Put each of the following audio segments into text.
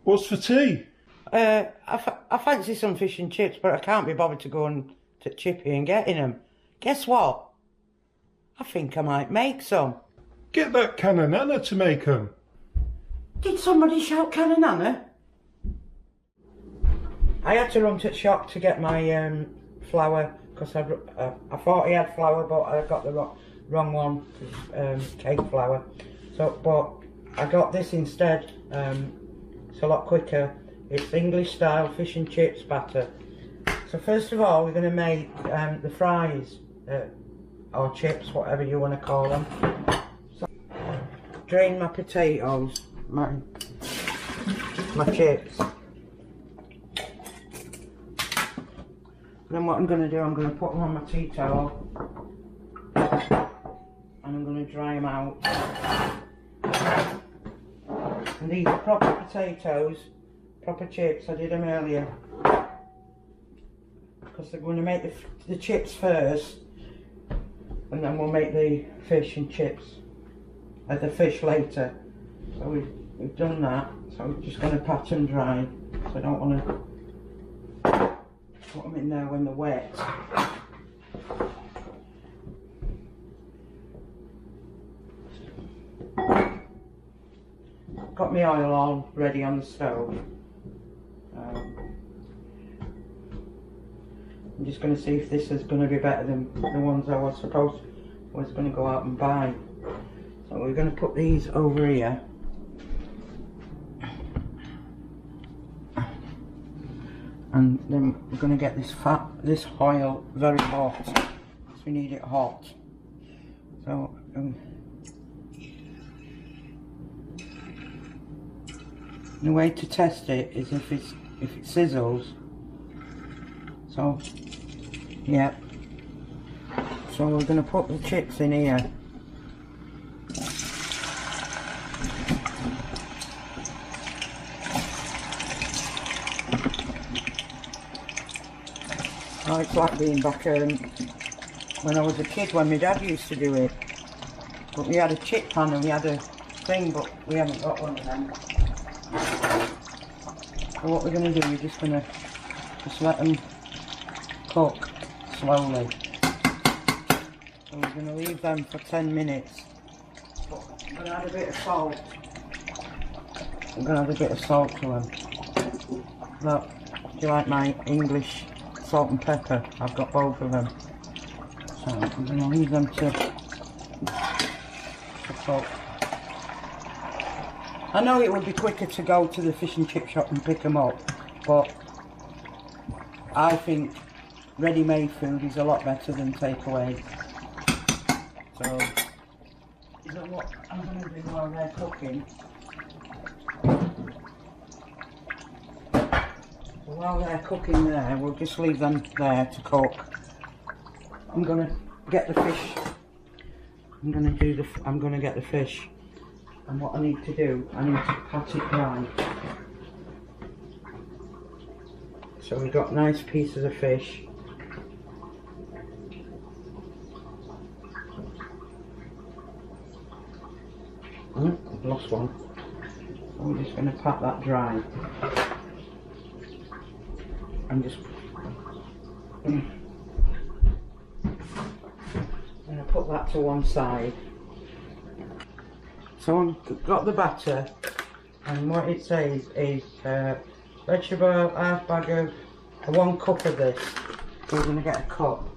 What's for tea? I fancy some fish and chips, but I can't be bothered to go on to Chippy and getting them. Guess what? I think I might make some. Get that Cananana to make 'em. Did somebody shout Cananana? I had to run to the shop to get my flour because I thought he had flour, but I got the wrong one, cake flour. So, but I got this instead. It's a lot quicker. It's English style fish and chips batter. So first of all, we're going to make the fries, or chips, whatever you want to call them. So, drain my potatoes, my chips. And then what I'm going to do, I'm going to put them on my tea towel and I'm going to dry them out. And these are proper potatoes, proper chips. I did them earlier because I'm going to make the chips first and then we'll make the fish and chips, the fish later. So we've done that, so we're just going to pat them dry, so I don't want to put them in there when they're wet. Got my oil all ready on the stove. I'm just going to see if this is going to be better than the ones I was going to go out and buy. So we're going to put these over here. And then we're going to get this oil very hot. So we need it hot. So the way to test it is if it sizzles. So yeah. So we're going to put the chips in here. Oh, it's like being back when I was a kid, when my dad used to do it. But we had a chip pan and we had a thing, but we haven't got one of them. So what we're going to do, we're just going to let them cook slowly. So we're going to leave them for 10 minutes. But I'm going to add a bit of salt. I'm going to add a bit of salt to them. Look, do you like my English salt and pepper? I've got both of them. So I'm going to leave them to cook. I know it would be quicker to go to the fish and chip shop and pick them up, but I think ready-made food is a lot better than takeaway. So what I'm going to do while they're cooking. While they're cooking there, we'll just leave them there to cook. I'm going to get the fish. I'm going to get the fish. And what I need to do, I need to pat it dry. So we've got nice pieces of fish. I've lost one. So we're just going to pat that dry. I'm just going to put that to one side. So I've got the batter, and what it says is vegetable, half bag of 1 cup of this. So we're going to get a cup.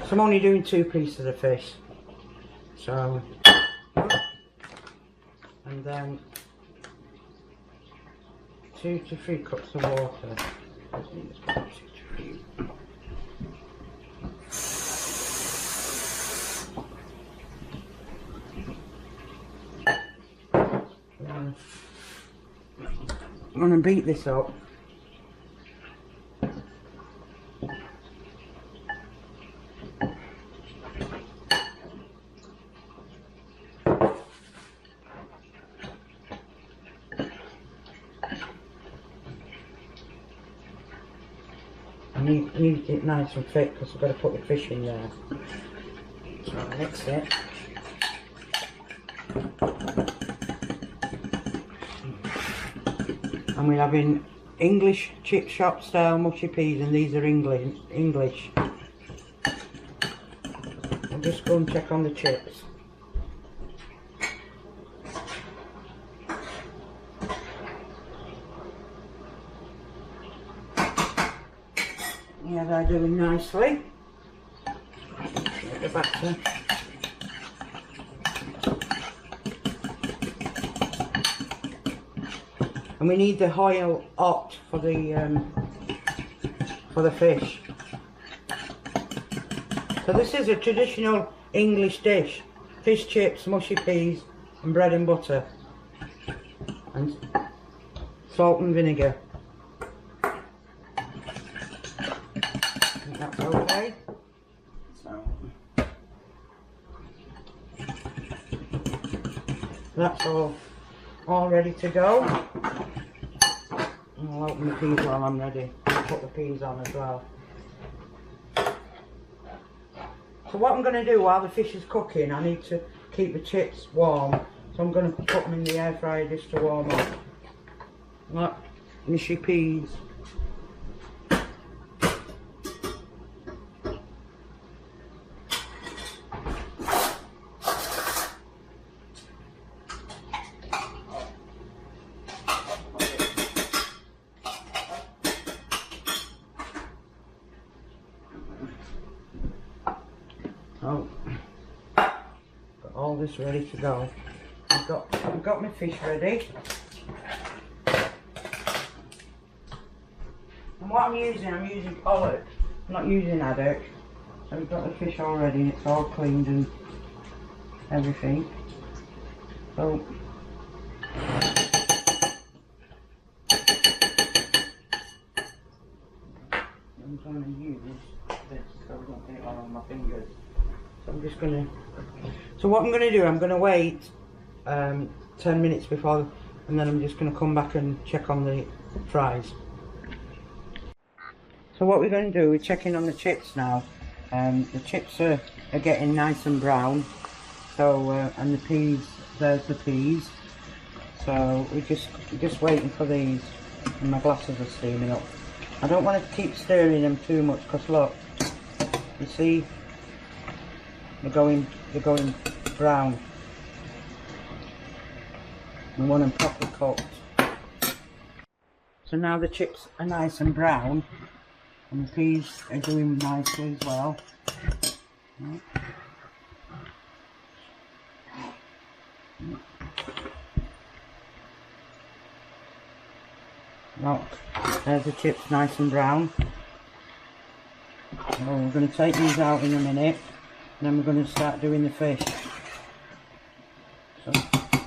So I'm only doing 2 pieces of fish. So, and then 2 to 3 cups of water. I'm going to beat this up. I need it nice and thick because I've got to put the fish in there. So I'll mix it. And we're having English chip shop style mushy peas, and these are English. I'll just go and check on the chips. Yeah, they're doing nicely. Get the batter. And we need the oil hot for the fish. So this is a traditional English dish: fish chips, mushy peas, and bread and butter, and salt and vinegar. I think that's okay. So that's all ready to go. And I'll open the peas while I'm ready. I'll put the peas on as well. So what I'm going to do while the fish is cooking, I need to keep the chips warm. So I'm going to put them in the air fryer just to warm up. Like mushy peas. Oh, got all this ready to go. I've got my fish ready. And what I'm using pollock. I'm not using haddock. So we've got the fish all ready and it's all cleaned and everything. So I'm going to use this so I don't get it all on my fingers. So I'm just going to... So what I'm going to do, I'm going to wait 10 minutes before, and then I'm just going to come back and check on the fries. So what we're going to do, we're checking on the chips now. The chips are getting nice and brown. So and the peas, there's the peas. So we're just waiting for these, and my glasses are steaming up. I don't want to keep stirring them too much because look, you see, they're going brown. We want them properly cooked. So now the chips are nice and brown, and the peas are doing nicely as well. Look, there's the chips nice and brown. So we're going to take these out in a minute, and then we're going to start doing the fish. So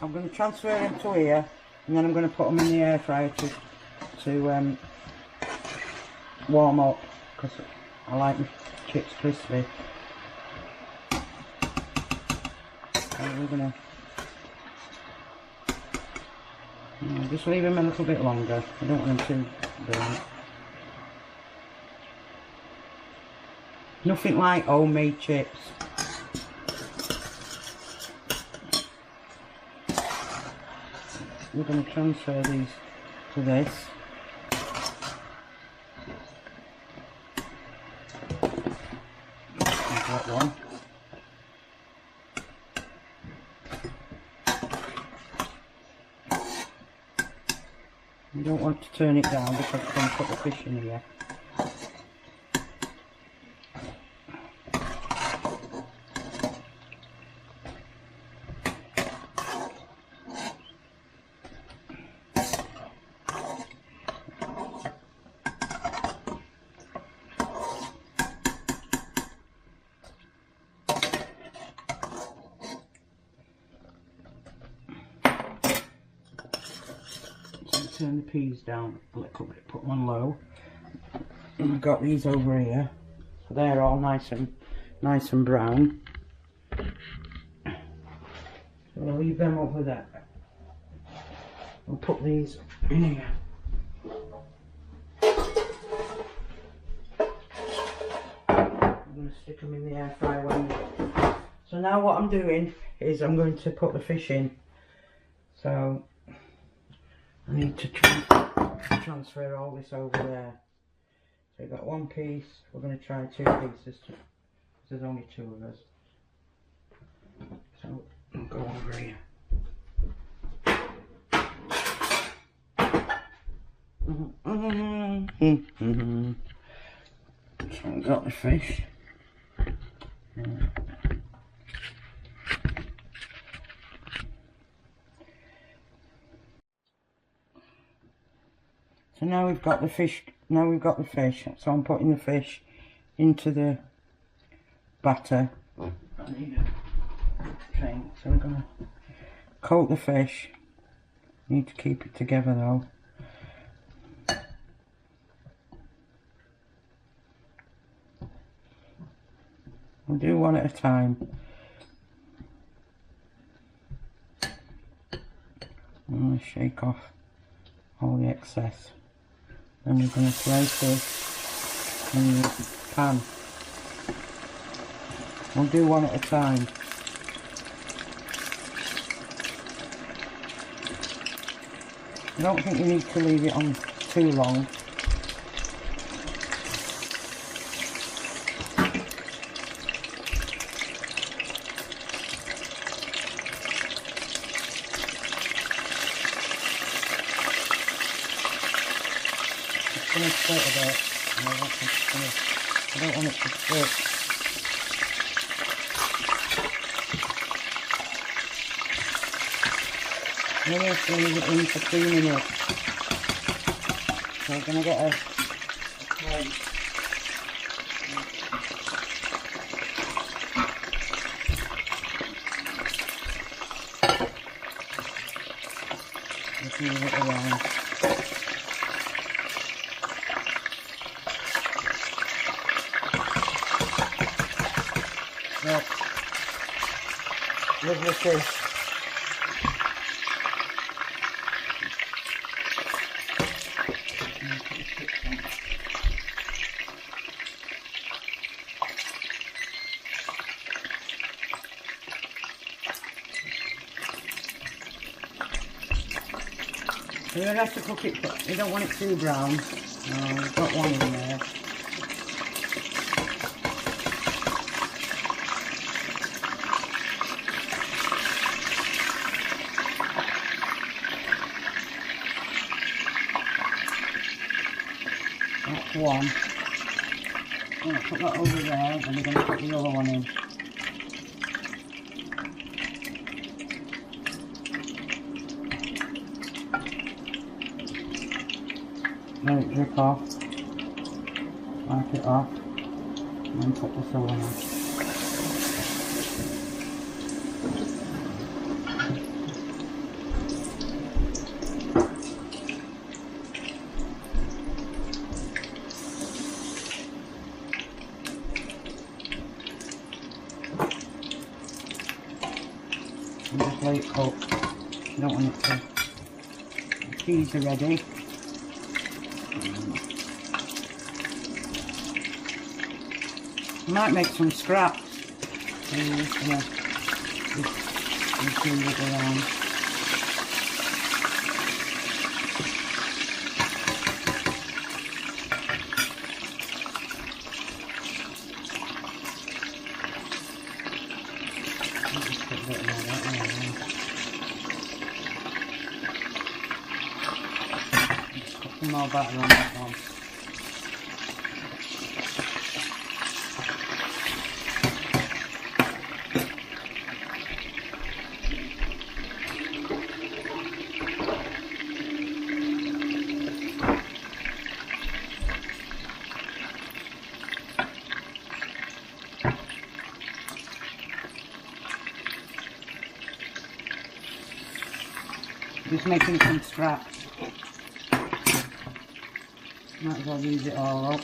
I'm going to transfer them to here, and then I'm going to put them in the air fryer to warm up, because I like my chips crispy. So we're going to just leave them a little bit longer. I don't want them too burnt. Nothing like homemade chips. We're going to transfer these to this. I've got one. You don't want to turn it down because I'm going to put the fish in here. Turn the peas down a little bit, put one low, and I've got these over here, so they're all nice and brown. So I'll leave them over there. I'll put these in here. stick them in the air fryer when. So now what I'm doing is I'm going to put the fish in. So I need to transfer all this over there. So we've got one piece. We're going to try 2 pieces. There's only 2 of us. So I'll go over here. So I've got the fish. So now we've got the fish. So I'm putting the fish into the batter. I need a thing. So we're gonna coat the fish. Need to keep it together though. We'll do one at a time. I'm going to shake off all the excess. Then we're going to place this in the pan. We'll do one at a time. I don't think you need to leave it on too long. It's going to split a bit, and I don't want it to split. Then we have to leave it in for 3 minutes. So we're going to get a plate. Just move it around. Look, lovely fish. You don't have to cook it, but you don't want it too brown. No, we've got one in there. That's one. I'm going to put that over there, and we're going to put the other one in. Let it drip off, wipe it off, and then put this other one on. And just let it cook. You don't want it to. The peas are ready. Might make some scraps. So you're just gonna just move it around. Just put a bit more of that in. Just put some more batter on that one. Just making some scraps. Might as well use it all up.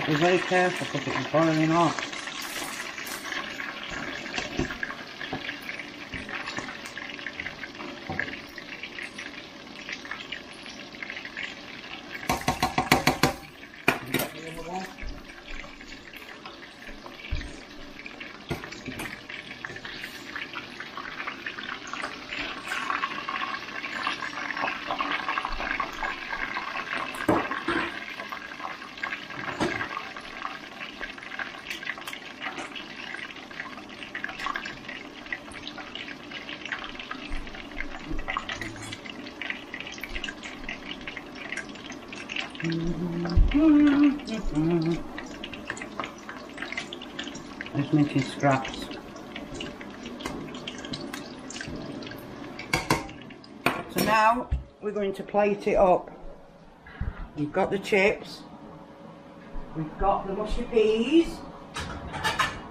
Be very careful because it's boiling hot. one. Just making scraps. So now we're going to plate it up. We've got the chips, we've got the mushy peas,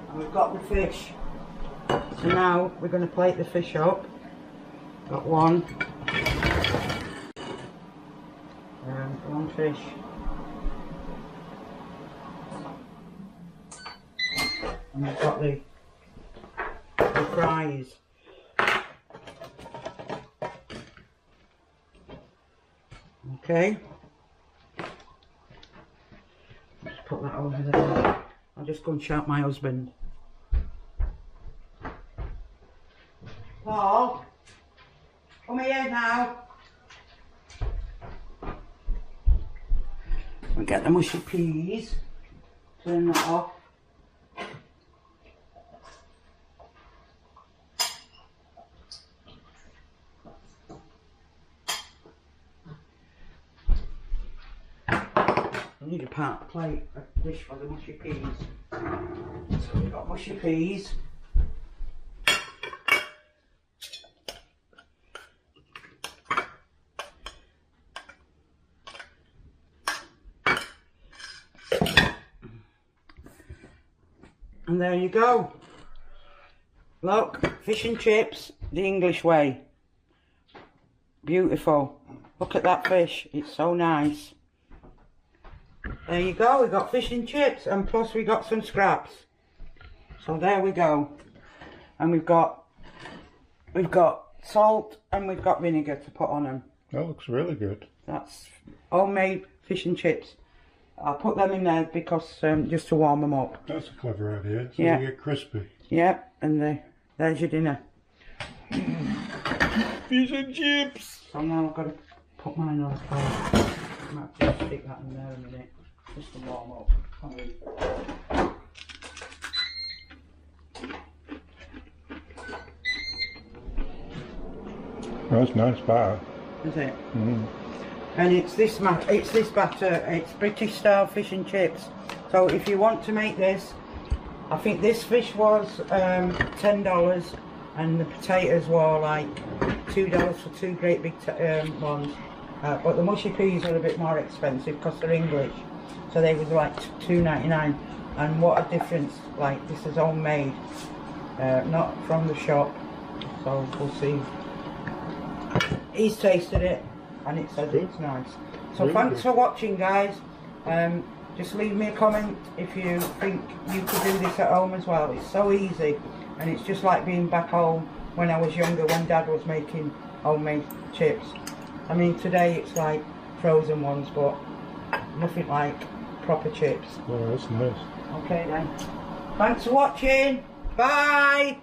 and we've got the fish. So now we're going to plate the fish up. Got one fish. And we've got the fries. Okay. Just put that over there. I'll just go and shout my husband. Paul, come here now. We get the mushy peas. Turn that off. I need a plate, a dish for the mushy peas. So we've got mushy peas. And there you go. Look, fish and chips, the English way. Beautiful. Look at that fish, it's so nice. There you go, we got fish and chips, and plus we got some scraps. So there we go. And we've got salt and we've got vinegar to put on them. That looks really good. That's homemade fish and chips. I'll put them in there because just to warm them up. That's a clever idea, so Yeah. they get crispy. Yeah, and there's your dinner. Fish and chips! So now I've got to put mine on the fire. I might have to stick that in there a minute, just to warm up. That's nice batter. Is it? Mm. And it's this batter. It's British style fish and chips. So if you want to make this, I think this fish was $10, and the potatoes were like $2 for two great big ones. But the mushy peas are a bit more expensive because they're English, so they was like $2.99. And what a difference! Like, this is homemade, not from the shop. So we'll see. He's tasted it and it says it's nice. So really thanks good for watching, guys. Just leave me a comment if you think you could do this at home as well. It's so easy, and it's just like being back home when I was younger, when Dad was making homemade chips. I mean, today it's like frozen ones, but nothing like proper chips. Well, that's nice. Okay then. Thanks for watching. Bye.